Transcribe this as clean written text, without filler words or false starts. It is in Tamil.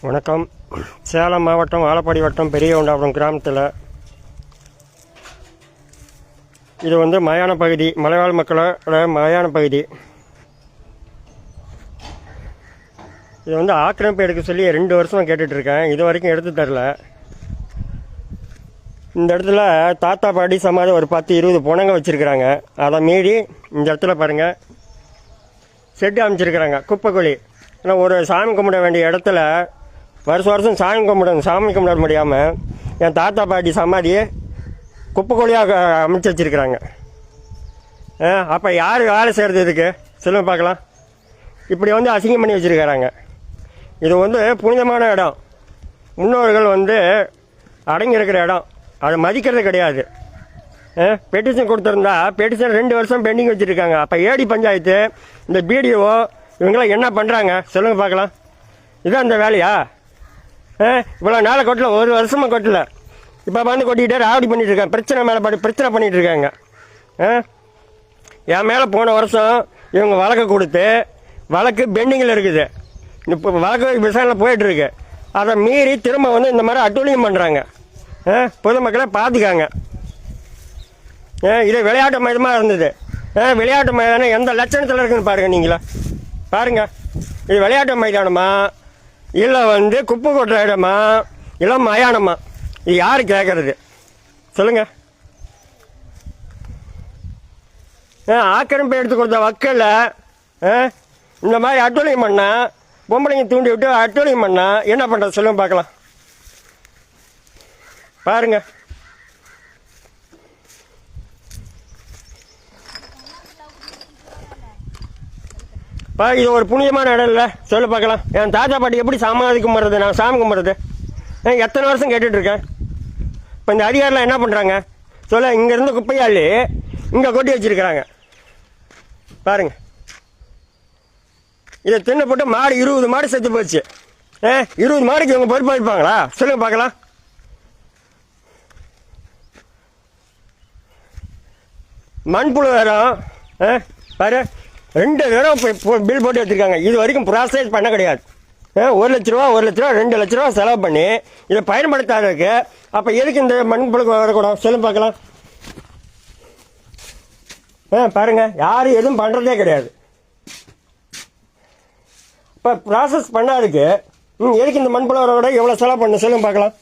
வணக்கம். சேலம் மாவட்டம் ஆலப்பாடி வட்டம் பெரியகொண்டாபுரம் கிராமத்தில் இது மயான பகுதி, மலைவாழ் மக்களோட மயான பகுதி. இது ஆக்கிரமிப்பு எடுக்க சொல்லி 2 வருஷமாக கேட்டுட்ருக்கேன். இது வரைக்கும் எடுத்து தரல. இந்த இடத்துல தாத்தா பாட்டி சமாதி ஒரு 10-20 பொணங்க வச்சுருக்குறாங்க. அதை மீறி இந்த இடத்துல பாருங்கள் செட்டு அமைச்சிருக்கிறாங்க, குப்பைக்குழி. ஏன்னா ஒரு சாமி கும்பிட வேண்டிய இடத்துல வருஷம் சாமி கும்பிட முடியாமல் என் தாத்தா பாட்டி சமாதியை குப்பைக்குழியாக அமைச்சு வச்சுருக்கிறாங்க. அப்போ யார் வேலை செய்கிறது இதுக்கு சொல்லுங்க பார்க்கலாம். இப்படி அசிங்கம் பண்ணி வச்சுருக்கிறாங்க. இது புனிதமான இடம், முன்னோர்கள் அடங்கி இருக்கிற இடம். அதை மதிக்கிறது கிடையாது. பெட்டிஷன் கொடுத்துருந்தா பெட்டிஷன் 2 வருஷம் பெண்டிங் வச்சுருக்காங்க. அப்போ ஏடி பஞ்சாயத்து, இந்த பிடிஓ இவங்களாம் என்ன பண்ணுறாங்க சொல்லுங்கள் பார்க்கலாம். இதான் இந்த வேலையா? இவ்வளோ நாளை கொட்டல, 1 வருஷமாக கொட்டல. இப்போ கொட்டிக்கிட்டே ராவடி பண்ணிகிட்ருக்காங்க. பிரச்சனை மேலே பிரச்சனை பண்ணிகிட்ருக்காங்க. என் மேலே போன வருஷம் இவங்க வழக்கு கொடுத்து வழக்கு பெண்டிங்கில் இருக்குது. இப்போ வழக்கு விசாரணை போயிட்டுருக்கு. அதை மீறி திரும்ப இந்த மாதிரி அட்டூழியம் பண்ணுறாங்க. பொதுமக்களை பார்த்துக்காங்க. இது விளையாட்டு மைதானமாக இருந்தது. விளையாட்டு மைதானம் எந்த லட்சணத்தில் இருக்குன்னு பாருங்கள். நீங்களா பாருங்கள், இது விளையாட்டு மைதானமா இல்லை குப்பை கொட்டுற இடமா இல்லை மயானமா? இது யார் கேட்குறது சொல்லுங்கள். ஆக்கிரமிப்பு எடுத்து கொடுத்த வக்கல்ல இந்த மாதிரி அட்டூழியம் பண்ணால், பொம்பளைங்க தூண்டி விட்டு அட்டூழியம் பண்ணால் என்ன பண்ணுறது சொல்லுங்க பார்க்கலாம். பாருங்க, இது ஒரு புனிதமான இடம் இல்லை சொல்லு பார்க்கலாம். என் தாத்தா பாட்டி எப்படி சமாதி கும்பிட்றது, நான் சாமி கும்பிட்றது எத்தனை வருஷம் கேட்டுட்ருக்கேன். இப்போ இந்த அதிகாரிலாம் என்ன பண்ணுறாங்க சொல்ல? இங்கேருந்து குப்பையாளி இங்கே கொட்டி வச்சுருக்கிறாங்க பாருங்க. இதை தின்னு போட்டு மாடு 20 மாடு செத்து போச்சு. 20 மாடுக்கு இவங்க பொறுப்பாக இருப்பாங்களா சொல்லுங்க பார்க்கலாம். மண்புழு வேறம் பாரு, 2 தடவை பில் போட்டு வச்சுருக்காங்க. இது வரைக்கும் ப்ராசஸ் பண்ண கிடையாது. 1 லட்ச ரூபா 2 லட்ச ரூபா செலவு பண்ணி இதை பயன்படுத்தாததுக்கு அப்போ எதுக்கு இந்த மண்புழு வரக்கூடாது சொல்லுங்க பார்க்கலாம். பாருங்க, யாரும் எதுவும் பண்ணுறதே கிடையாது. இப்போ ப்ராசஸ் பண்ணாதுக்கு எதுக்கு இந்த மண்புழு வரக்கூட எவ்வளோ செலவு பண்ண சொல்லுங்க பார்க்கலாம்.